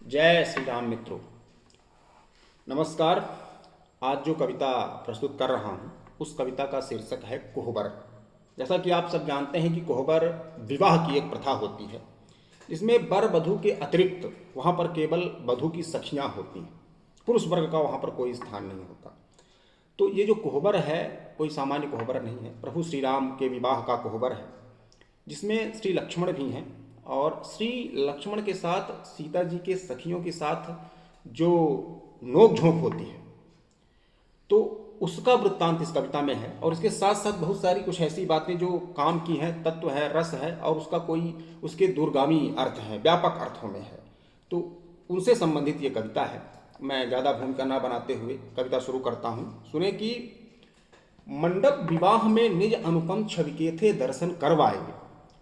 जय श्री राम मित्रों। नमस्कार। आज जो कविता प्रस्तुत कर रहा हूँ उस कविता का शीर्षक है कोहबर। जैसा कि आप सब जानते हैं कि कोहबर विवाह की एक प्रथा होती है जिसमें वर वधू के अतिरिक्त वहाँ पर केवल वधू की सखियाँ होती हैं। पुरुष वर्ग का वहाँ पर कोई स्थान नहीं होता। तो ये जो कोहबर है कोई सामान्य कोहबर नहीं है, प्रभु श्री राम के विवाह का कोहबर है जिसमें श्री लक्ष्मण भी हैं और श्री लक्ष्मण के साथ सीता जी के सखियों के साथ जो नोक झोंक होती है तो उसका वृत्तांत इस कविता में है। और इसके साथ साथ बहुत सारी कुछ ऐसी बातें जो काम की हैं, तत्व है, रस है और उसका कोई उसके दूरगामी अर्थ है, व्यापक अर्थों में है, तो उनसे संबंधित ये कविता है। मैं ज़्यादा भूमिका न बनाते हुए कविता शुरू करता हूँ। सुने कि मंडप विवाह में निज अनुपम छवि के थे दर्शन करवाए,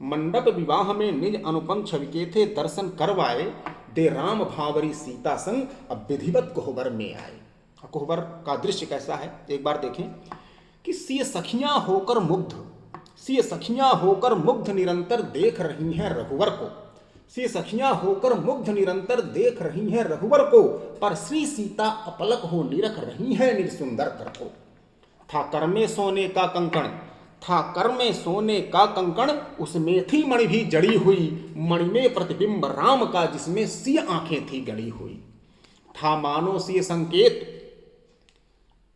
मंडप विवाह में निज अनुपम छवि के थे दर्शन करवाए, दे राम भावरी सीता संग अब विधिवत कोहबर में आए। कोहबर का दृश्य कैसा है एक बार देखें कि सी सखियां होकर मुग्ध, सी सखियां होकर मुग्ध निरंतर देख रही हैं रघुवर को, सी सखियां होकर मुग्ध निरंतर देख रही हैं रघुवर को, पर श्री सीता अपलक हो निरख रही हैं निर्सुंदर कर को। था कर में सोने का कंकण, था कर में सोने का कंकण, उसमें थी मणि भी जड़ी हुई, मणि में प्रतिबिंब राम का जिसमें सी आंखें थी गड़ी हुई। था मानो सी संकेत,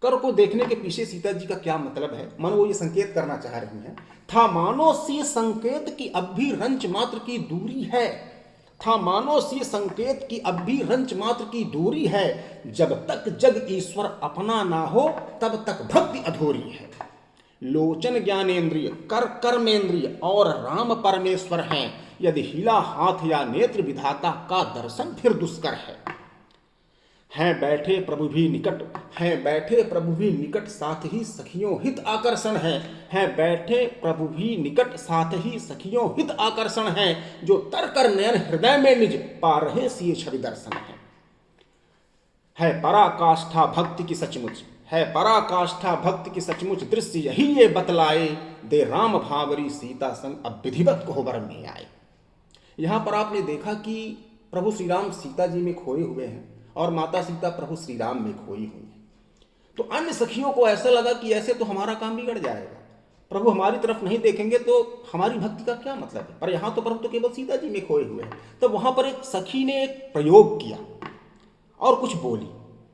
कर को देखने के पीछे सीता जी का क्या मतलब है, मन वो ये संकेत करना चाह रही हैं। था मानो सी संकेत की अब भी रंच मात्र की दूरी है, था मानो सी संकेत की अब भी रंच मात्र की दूरी है, जब तक जग ईश्वर अपना ना हो तब तक भक्ति अधूरी है। लोचन ज्ञानेन्द्रिय कर कर्मेंद्रिय और राम परमेश्वर हैं, यदि हिला हाथ या नेत्र विधाता का दर्शन फिर दुष्कर हैं बैठे प्रभु भी निकट, हैं बैठे प्रभु भी निकट साथ ही सखियों हित आकर्षण हैं बैठे प्रभु भी निकट साथ ही सखियों हित आकर्षण हैं, जो तर कर नयन हृदय में निज पा रहे सिए छवि दर्शन है पराकाष्ठा भक्ति की सचमुच, है पराकाष्ठा भक्ति की सचमुच दृश्य यही ये बतलाए, दे राम भावरी सीता संग अब विधिवत कोहबर में आए। यहां पर आपने देखा कि प्रभु श्री राम सीता जी में खोए हुए हैं और माता सीता प्रभु श्री राम में खोई हुई है। तो अन्य सखियों को ऐसा लगा कि ऐसे तो हमारा काम बिगड़ जाएगा, प्रभु हमारी तरफ नहीं देखेंगे तो हमारी भक्ति का क्या मतलब है। पर यहां तो प्रभु तो केवल सीता जी में खोए हुए हैं। तब वहां पर एक सखी ने एक प्रयोग किया और कुछ बोली,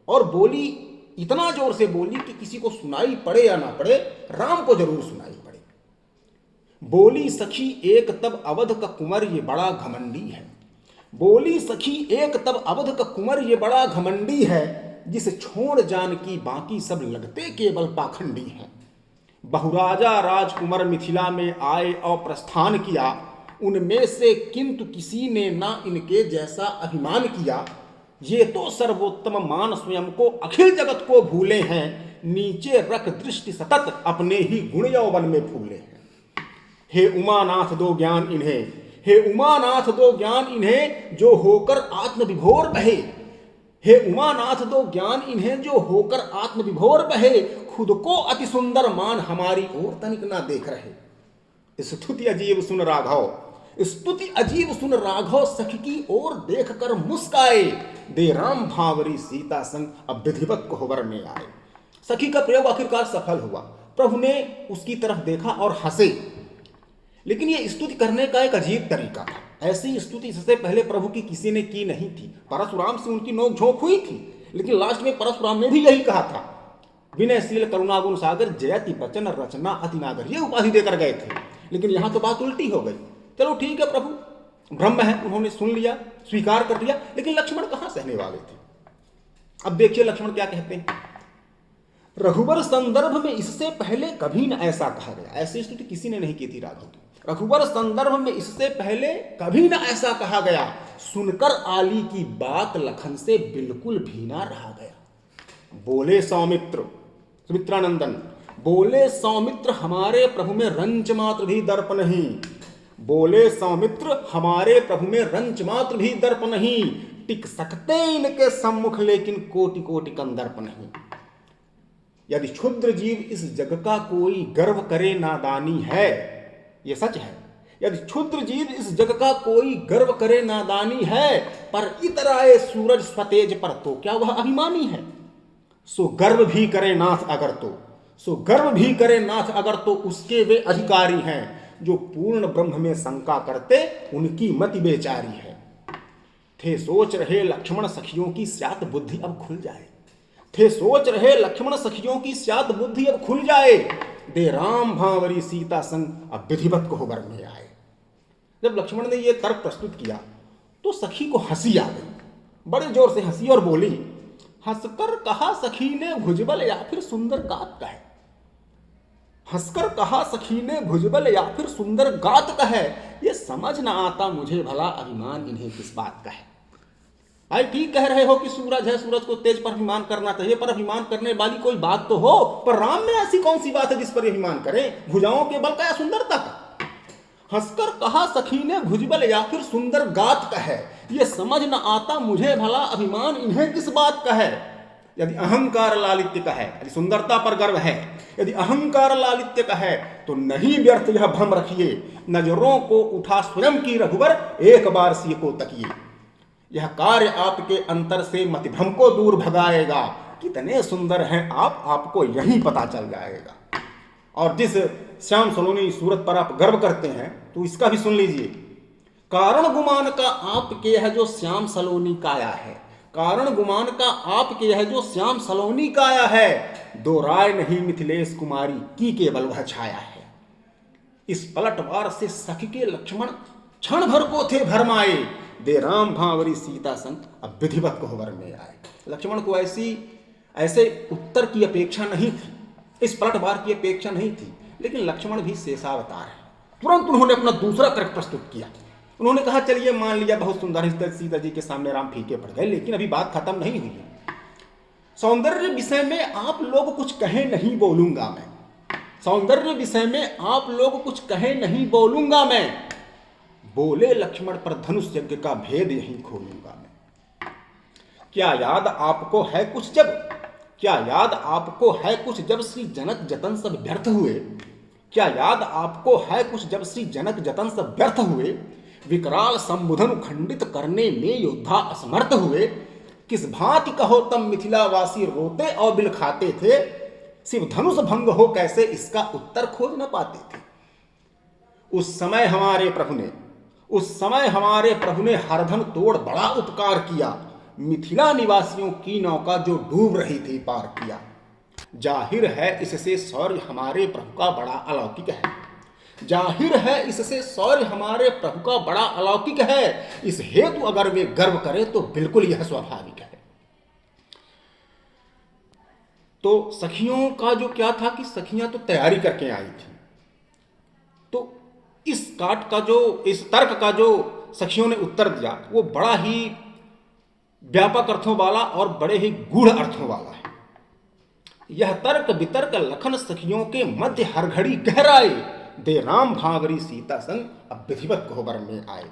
और बोली इतना जोर से बोली कि किसी को सुनाई पड़े या ना पड़े, राम को जरूर सुनाई पड़े। बोली सखी एक तब अवध का कुंवर ये बड़ा घमंडी है, बोली सखी एक तब अवध का कुंवर ये बड़ा घमंडी है, जिसे छोड़ जान की बाकी सब लगते केवल पाखंडी हैं। बहुराजा राजकुमार मिथिला में आए और प्रस्थान किया, उनमें से किंतु किसी ने ना इनके जैसा अभिमान किया। ये तो सर्वोत्तम मान स्वयं को अखिल जगत को भूले हैं, नीचे रख दृष्टि सतत अपने ही गुण यौवन में फूले हैं। हे उमानाथ दो ज्ञान इन्हें, हे उमानाथ दो ज्ञान इन्हें जो होकर आत्म विभोर बहे, हे उमानाथ दो ज्ञान इन्हें जो होकर आत्म विभोर बहे, खुद को अति सुंदर मान हमारी ओर तनिक ना देख रहे। स्तुति अजीब सुन राघव, स्तुति अजीब सुन राघव सखी की ओर देख कर मुस्काए, दे राम भावरी सीता संग अब विधिवत कोहबर में आए। सखी का प्रयोग आखिरकार सफल हुआ, प्रभु ने उसकी तरफ देखा और हंसे। लेकिन यह स्तुति करने का एक अजीब तरीका था। ऐसी स्तुति इससे पहले प्रभु की किसी ने की नहीं थी। परशुराम से उनकी नोक झोंक हुई थी, लेकिन लास्ट में परशुराम ने भी यही कहा था, विनयशील करुणागुण सागर जयति बचन रचना अति नागर, ये उपाधि देकर गए थे। लेकिन यहां तो बात उल्टी हो गई। चलो ठीक है, प्रभु ब्रह्म है, उन्होंने सुन लिया, स्वीकार कर लिया, लेकिन लक्ष्मण कहां सहने वाले थे। अब देखिए लक्ष्मण क्या कहते हैं। रघुवर संदर्भ में इससे पहले कभी न ऐसा कहा गया, ऐसी स्तुति किसी ने नहीं की थी राघव की। रघुवर संदर्भ में इससे पहले कभी न ऐसा कहा गया, सुनकर आली की बात लखन से बिल्कुल भी ना रहा गया। बोले सौमित्र, सुमित्रानंदन बोले सौमित्र हमारे प्रभु में रंच मात्र भी दर्प नहीं, बोले सौमित्र हमारे प्रभु में रंच मात्र भी दर्प नहीं, टिक सकते इनके सम्मुख लेकिन कोटि कोटि कंदर्प नहीं। यदि क्षुद्र जीव इस जग का कोई गर्व करे नादानी है, ये सच है, यदि क्षुद्र जीव इस जग का कोई गर्व करे नादानी है, पर इतराए सूरज स्वतेज पर तो क्या वह अभिमानी है। सो गर्व भी करे नाथ अगर तो, सो गर्व भी करे नाथ अगर तो उसके वे अधिकारी हैं, जो पूर्ण ब्रह्म में शंका करते उनकी मति बेचारी है। थे सोच रहे लक्ष्मण सखियों की स्यात बुद्धि अब खुल जाए, थे सोच रहे लक्ष्मण सखियों की स्यात बुद्धि अब खुल जाए, दे राम भांवरी सीता संग अब विधिवत कोहबर में आए। जब लक्ष्मण ने यह तर्क प्रस्तुत किया तो सखी को हंसी आ गई, बड़े जोर से हंसी और बोली, हंसकर कहा सखी ने भुजबल या फिर सुंदर गात कहे, हंसकर कहा सखी ने भुजबल या फिर सुंदर गात कहे, ये समझ ना आता मुझे भला अभिमान इन्हें किस बात का है। भाई ठीक कह रहे हो कि सूरज है, सूरज को तेज पर अभिमान करना चाहिए, पर अभिमान करने वाली कोई बात तो हो। पर राम में ऐसी कौन सी बात है जिस पर अभिमान करें, भुजाओं के बल का या सुंदरता का। हंसकर कहा सखी ने भुजबल या फिर सुंदर गात का है, ये समझ न आता मुझे भला अभिमान इन्हें किस बात का है। यदि अहंकार लालित्य का है, यदि सुंदरता पर गर्व है, यदि अहंकार लालित्य का है, तो नहीं व्यर्थ यह भ्रम रखिए, नजरों को उठा स्वयं की रघुवर एक बार सी को तकिए। यह कार्य आपके अंतर से मतिभ्रम को दूर भगाएगा, कितने सुंदर हैं आप, आपको यही पता चल जाएगा। और जिस श्याम सलोनी सूरत पर आप गर्व करते हैं, तो इसका भी सुन लीजिए। कारण गुमान का आपके है जो श्याम सलोनी काया है, कारण गुमान का आपके है जो श्याम सलोनी काया है, दो राय नहीं मिथिलेश कुमारी की केवल वह छाया है। इस पलटवार से सखी के लक्ष्मण क्षण भर को थे भरमाए, दे राम भांवरी सीता संग अब विधिवत कोहबर में आए। लक्ष्मण को ऐसे उत्तर की अपेक्षा नहीं थी, इस पलटवार की अपेक्षा नहीं थी, लेकिन लक्ष्मण भी शेषावतार है। तुरंत उन्होंने अपना दूसरा तर्क प्रस्तुत किया। उन्होंने कहा चलिए मान लिया बहुत सुंदर सीता जी के सामने राम फीके पड़ गए, लेकिन अभी बात खत्म नहीं हुई है। सौंदर्य विषय में आप लोग कुछ कहे नहीं बोलूंगा मैं, सौंदर्य विषय में आप लोग कुछ कहे नहीं बोलूंगा मैं, बोले लक्ष्मण पर धनुष यज्ञ का भेद यहीं खोलूंगा मैं। क्या याद आपको है कुछ जब, क्या याद आपको है कुछ जब श्री जनक जतन सब व्यर्थ हुए, क्या याद आपको है कुछ जब श्री जनक जतन सब व्यर्थ हुए, विकराल संबुधन खंडित करने में योद्धा असमर्थ हुए, किस भांति कहो तब मिथिलावासी रोते और बिल खाते थे, सिर्फ धनुष भंग हो कैसे इसका उत्तर खोज न पाते थे। उस समय हमारे प्रभु ने, उस समय हमारे प्रभु ने हरधन तोड़ बड़ा उपकार किया, मिथिला निवासियों की नौका जो डूब रही थी पार किया। जाहिर है इससे शौर्य हमारे प्रभु का बड़ा अलौकिक है, जाहिर है इससे शौर्य हमारे प्रभु का बड़ा अलौकिक है, इस हेतु अगर वे गर्व करें तो बिल्कुल यह स्वाभाविक है। तो सखियों का जो क्या था कि सखियां तो तैयारी करके आई थी, तो इस काट का जो, इस तर्क का जो सखियों ने उत्तर दिया वो बड़ा ही व्यापक अर्थों वाला और बड़े ही गूढ़ अर्थों वाला है। यह तर्क वितर्क लखन सखियों के मध्य हर घड़ी गहराए, दे राम भांवरी सीता संग अब विधिवत कोहबर में आए।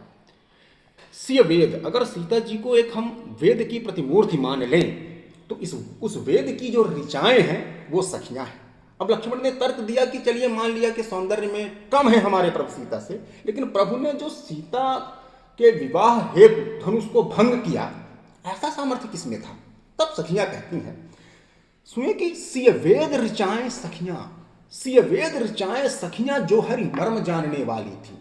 सिय वेद, अगर सीता जी को एक हम वेद की प्रतिमूर्ति मान लें तो उस वेद की जो ऋचाएं हैं वो सखियां हैं। अब लक्ष्मण ने तर्क दिया कि चलिए मान लिया कि सौंदर्य में कम है हमारे प्रभु सीता से, लेकिन प्रभु ने जो सीता के विवाह हेतु धनुष को भंग किया, ऐसा सामर्थ्य किसमें था। तब सखियां कहती हैं, सुनिए कि सिय वेद ऋचाएं सखियां, सिय वेद ऋचाएं सखियां जो हरि मर्म जानने वाली थी,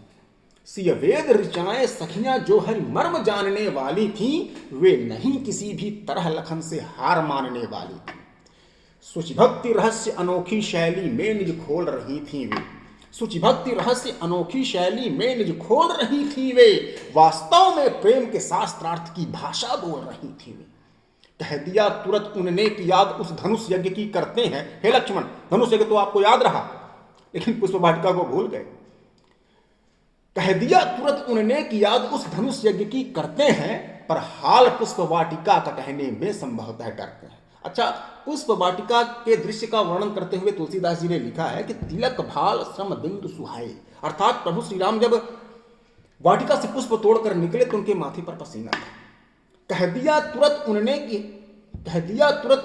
सिय वेद ऋचाएं सखियां जो हरि मर्म जानने वाली थी, वे नहीं किसी भी तरह लखन से हार मानने वाली थी। सुचि भक्ति रहस्य अनोखी शैली में निज खोल रही थी वे, सुचि भक्ति रहस्य अनोखी शैली में निज खोल रही थी वे, वास्तव में प्रेम के शास्त्रार्थ की भाषा बोल रही थी वे। कह दिया तुरंत उनने कि याद उस धनुष यज्ञ की करते हैं। हे लक्ष्मण, धनुष यज्ञ तो आपको याद रहा, लेकिन पुष्प वाटिका को भूल गए। कह दिया तुरंत उनने कि याद उस धनुष यज्ञ की करते हैं, पर हाल पुष्प वाटिका का कहने में संभवतः डरते हैं। अच्छा, पुष्प वाटिका के दृश्य का वर्णन करते हुए तुलसीदास जी ने लिखा है कि तिलक भाल श्रम बिंदु सुहाए, अर्थात प्रभु श्री राम जब वाटिका से पुष्प तोड़कर निकले तो उनके माथे पर पसीना था। कह दिया तुरंत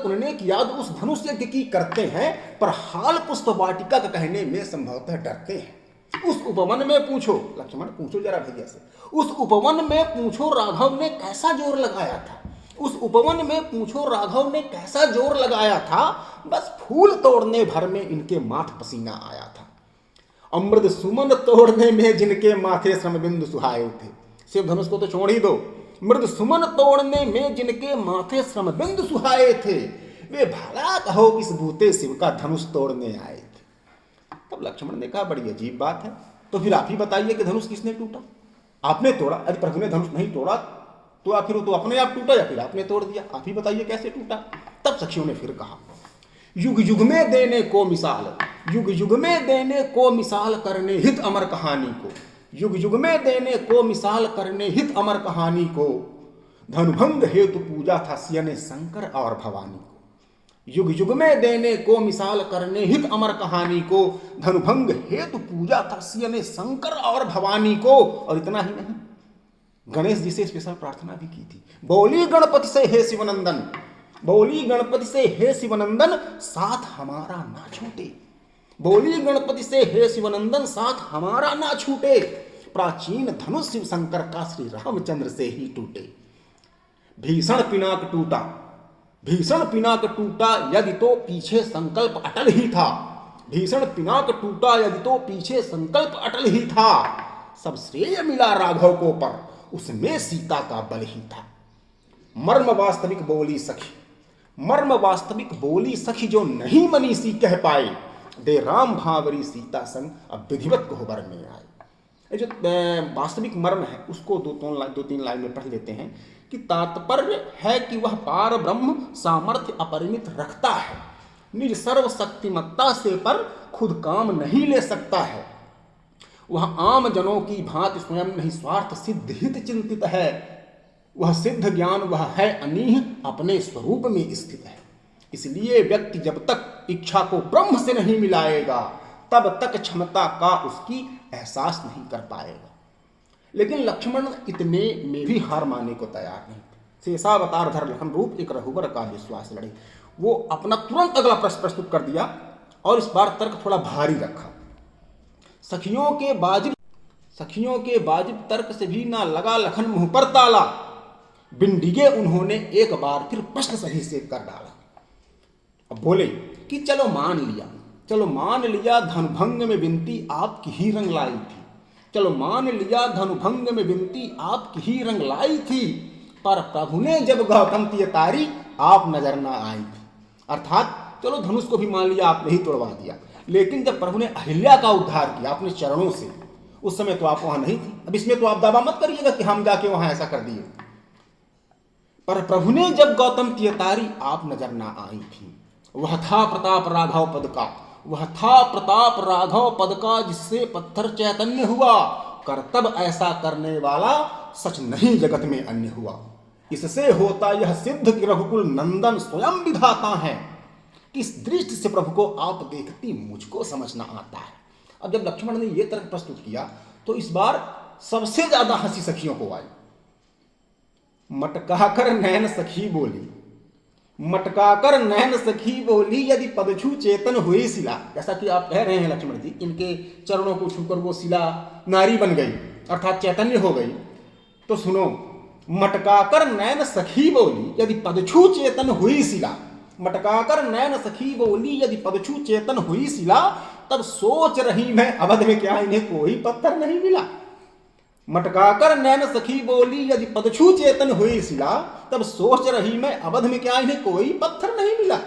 उनने कि याद उस धनुष यज्ञ की करते हैं, पर हाल पुष्प वाटिका का कहने में संभवतः डरते हैं। उस उपवन में पूछो, लक्ष्मण पूछो जरा भैया से, उस उपवन में पूछो राघव ने कैसा जोर लगाया था, उस उपवन में पूछो राघव ने कैसा जोर लगाया था, बस फूल तोड़ने भर में इनके माथ पसीना आया था। अमृत सुमन तोड़ने में जिनके माथे श्रम बिंदु सुहाए थे, शिव धनुष को तो छोड़ ही दो, मृद सुमन तोड़ने में जिनके माथे श्रम बिंदु सुहाए थे, वे भला कहो किस भूते शिव का धनुष तोड़ने आए थे। तब लक्ष्मण ने कहा बड़ी अजीब बात है, तो फिर आप ही बताइए कि धनुष किसने टूटा? आपने तोड़ा? यदि प्रभु ने धनुष नहीं तोड़ा तो आखिर वो तो अपने आप टूटा या फिर आपने तोड़ दिया? आप ही बताइए कैसे टूटा। तब सखियों ने फिर कहा, युग युग में देने को मिसाल, युग युग में देने को मिसाल करने हित अमर कहानी को, युग युग में देने को मिसाल करने हित अमर कहानी को, धनुभंग हेतु पूजा था सियने शंकर और भवानी को। युग युग में देने को मिसाल करने हित अमर कहानी को, धनुभंग हेतु पूजा था सियने शंकर और भवानी को। और इतना ही नहीं, गणेश जी से स्पेशल प्रार्थना भी की थी, बोली गणपति से हे शिवनंदन, बोली गणपति से हे शिवनंदन साथ हमारा ना छूटे, बोली गणपति से हे शिवनंदन साथ हमारा ना छूटे, प्राचीन धनुष शिव शंकर का श्री रामचंद्र से ही टूटे। भीषण पिनाक टूटा, भीषण पिनाक टूटा यदि तो पीछे संकल्प अटल ही था, भीषण पिनाक टूटा यदि तो पीछे संकल्प अटल ही था, सब श्रेय मिला राघव को पर उसमें सीता का बल ही था। मर्म वास्तविक बोली सखी, मर्म वास्तविक बोली सखी जो नहीं मनीषी कह पाए, दे राम भावरी सीता संग अब विधिवत कोहबर में आए। ये जो वास्तविक मर्म है उसको दो तीन लाइन में पढ़ लेते हैं कि तात्पर्य है कि वह पार ब्रह्म सामर्थ्य अपरिमित रखता है, निज सर्वशक्तिमत्ता से पर खुद काम नहीं ले सकता है, वह आम जनों की भांति स्वयं नहीं स्वार्थ सिद्ध हित चिंतित है, वह सिद्ध ज्ञान वह है अनीह अपने स्वरूप में स्थित है। इसलिए व्यक्ति जब तक इच्छा को ब्रह्म से नहीं मिलाएगा तब तक क्षमता का उसकी एहसास नहीं कर पाएगा। लेकिन लक्ष्मण इतने में भी हार मानने को तैयार नहीं थे। शेषावतार धर लखन रूप एक रघुवर का विश्वास लड़े, वो अपना तुरंत अगला प्रश्न प्रस्तुत कर दिया और इस बार तर्क थोड़ा भारी रखा। सखियों के वाजिब तर्क से भी ना लगा लखन मुंह पर ताला, बिन डिगे उन्होंने एक बार फिर प्रश्न सही से कर डाला। अब बोले कि चलो मान लिया धनुभंग में विनती आपकी ही रंग लाई थी, चलो मान लिया धनुभंग में विनती आपकी ही रंग लाई थी, पर प्रभु ने जब गौतम की तारी आप नजर ना आई थी। अर्थात चलो धनुष को भी मान लिया आपने ही तोड़वा दिया, लेकिन जब प्रभु ने अहिल्या का उद्धार किया अपने चरणों से, उस समय तो आप वहां नहीं थी। अब इसमें तो आप दावा मत करिएगा कि हम जाके वहां ऐसा कर दिए। पर प्रभु ने जब गौतम की तारी आप नजर ना आई थी, वह था प्रताप राघव पद का, वह था प्रताप राघव पद का जिससे पत्थर चैतन्य हुआ, कर्तव्य ऐसा करने वाला सच नहीं जगत में अन्य हुआ। इससे होता यह सिद्ध कि रघुकुल नंदन स्वयं विधाता है, किस दृष्टि से प्रभु को आप देखती मुझको समझना आता है। अब जब लक्ष्मण ने यह तर्क प्रस्तुत किया तो इस बार सबसे ज्यादा हंसी सखियों को आई। मटकाकर नैन सखी बोली, मटकाकर नैन सखी बोली यदि पदछू चेतन हुई शिला। जैसा कि आप कह रहे हैं लक्ष्मण जी, इनके चरणों को छूकर वो शिला नारी बन गई अर्थात चैतन्य हो गई। तो सुनो, मटकाकर नैन सखी बोली यदि पदछू चेतन हुई शिला, मटकाकर नैन सखी बोली यदि पदछू चेतन हुई शिला, तब सोच रही मैं अवध में क्या इन्हें कोई पत्थर नहीं मिला। मटकाकर नैन सखी बोली यदि पदछू चेतन हुई शिला, तब सोच रही मैं अवध में क्या इन्हें कोई पत्थर नहीं मिला।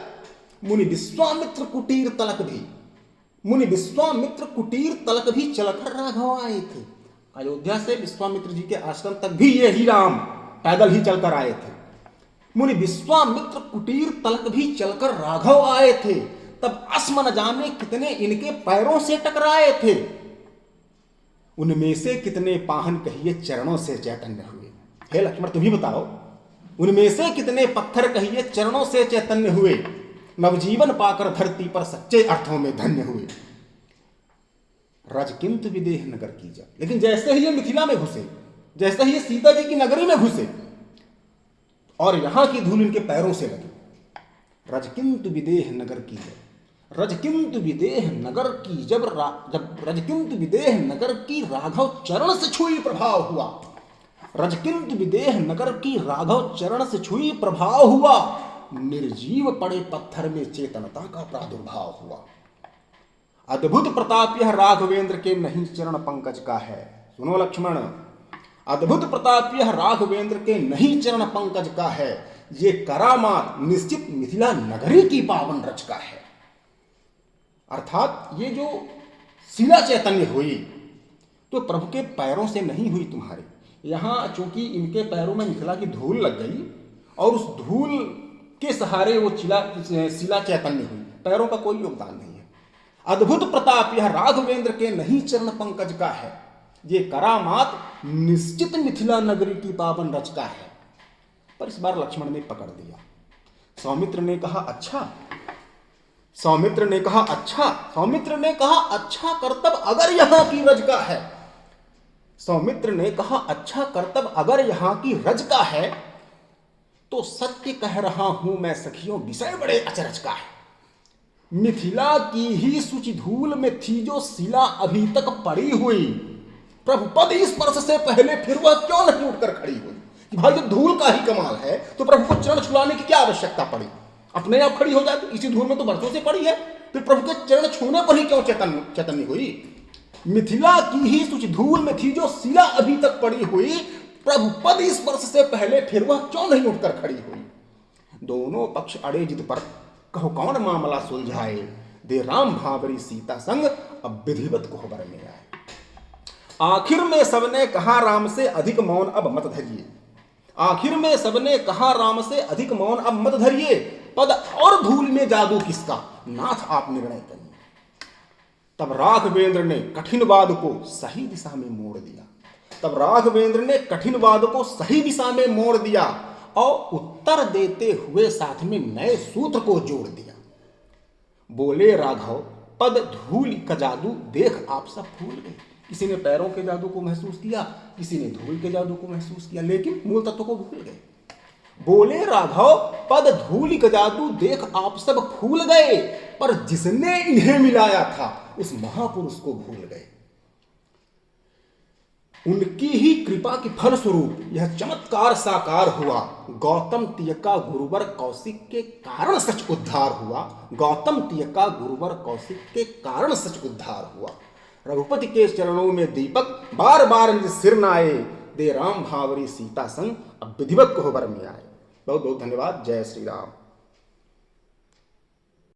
मुनि विश्वामित्र कुटीर तलक भी, मुनि विश्वामित्र कुटीर तलक भी चलकर राघव आए थे। अयोध्या से विश्वामित्र जी के आश्रम तक भी ये ही राम पैदल ही चलकर आए थे। मुनि विश्वामित्र कुटीर तलक भी चलकर राघव आए थे, तब अस्म न जाने कितने इनके पैरों से टकराए थे, उनमें से कितने पाहन कहिए चरणों से चैतन्य हुए। हे लक्ष्मण तुम ही बताओ, उनमें से कितने पत्थर कहिए चरणों से चैतन्य हुए, नवजीवन पाकर धरती पर सच्चे अर्थों में धन्य हुए। रजकिंत विदेह नगर की जा, लेकिन जैसे ही ये मिथिला में घुसे, जैसे ही ये सीता जी की नगरी में घुसे और यहां की धूल इनके पैरों से लगी, रजकिंत विदेह नगर की जा, रजकिंतु विदेह नगर की जब रजकिंतु विदेह नगर की राघव चरण से छुई प्रभाव हुआ। रजकिंतु विदेह नगर की राघव चरण से छुई प्रभाव हुआ। निर्जीव पड़े पत्थर में चेतनता का प्रादुर्भाव हुआ। अद्भुत प्रताप यह राघवेंद्र के नहीं चरण पंकज का है। सुनो लक्ष्मण, अद्भुत प्रताप यह राघवेंद्र के नहीं चरण पंकज का है। ये करामात निश्चित मिथिला नगरी की पावन रच का है। अर्थात ये जो शिला चैतन्य हुई तो प्रभु के पैरों से नहीं हुई तुम्हारे। यहां चूंकि इनके पैरों में मिथिला की धूल लग गई और उस धूल के सहारे वो शिला चैतन्य हुई, पैरों का कोई योगदान नहीं है। अद्भुत प्रताप यह राघवेंद्र के नहीं चरण पंकज का है। ये करामात निश्चित मिथिला नगरी की पावन रच का है। पर इस बार लक्ष्मण ने पकड़ दिया। सौमित्र ने कहा अच्छा, सौमित्र ने कहा अच्छा, सौमित्र ने कहा अच्छा करतब अगर यहां की रज का है। सौमित्र ने कहा अच्छा करतब अगर यहां की रज का है तो सत्य कह रहा हूं मैं सखियों विषय बड़े अचरज का है। मिथिला की ही सूची धूल में थी जो शिला अभी तक पड़ी हुई। प्रभु पद स्पर्श से पहले फिर वह क्यों नहीं उठकर खड़ी हुई। कि भाई जब धूल का ही कमाल है तो प्रभु को चरण छुलाने की क्या आवश्यकता पड़ी, अपने आप खड़ी हो जाती। इसी धूल में तो बरसों से पड़ी है, फिर प्रभु के चरण छूने पर ही क्यों चैतन्य हुई। मिथिला की ही सूची धूल में थी जो शिला अभी तक पड़ी हुई। प्रभु पद स्पर्श से पहले फिर वह क्यों नहीं उठकर खड़ी हुई। दोनों पक्ष अड़े जिद पर कहो कौन मामला सुलझाए। दे राम भावरी सीता संग अब विधिवत कोहबर में आए। आखिर में सबने कहा राम से अधिक मौन अब मत धरिए। आखिर में सबने कहा राम से अधिक मौन अब मत धरिए। पद और धूल में जादू किसका नाथ आप निर्णय करिए। तब राघवेंद्र ने कठिन वाद को सही दिशा में मोड़ दिया। तब राघवेंद्र ने कठिन वाद को सही दिशा में मोड़ दिया और उत्तर देते हुए साथ में नए सूत्र को जोड़ दिया। बोले राघव पद धूल का जादू देख आप सब भूल गए। किसी ने पैरों के जादू को महसूस किया, किसी ने धूल के जादू को महसूस किया, लेकिन मूल तत्व को भूल गए। बोले राघव पद धूल का जादू देख आप सब भूल गए, पर जिसने इन्हें मिलाया था उस महापुरुष को भूल गए। उनकी ही कृपा के फलस्वरूप यह चमत्कार साकार हुआ। गौतम तियका गुरुवर कौशिक के कारण सच उद्धार हुआ। गौतम तियका गुरुवर कौशिक के कारण सच उद्धार हुआ। रघुपति के चरणों में दीपक बार बार निज सिर नाए। दे राम भावरी सीता संग अब विधिवत कोहबर में आए। बहुत बहुत धन्यवाद। जय श्री राम।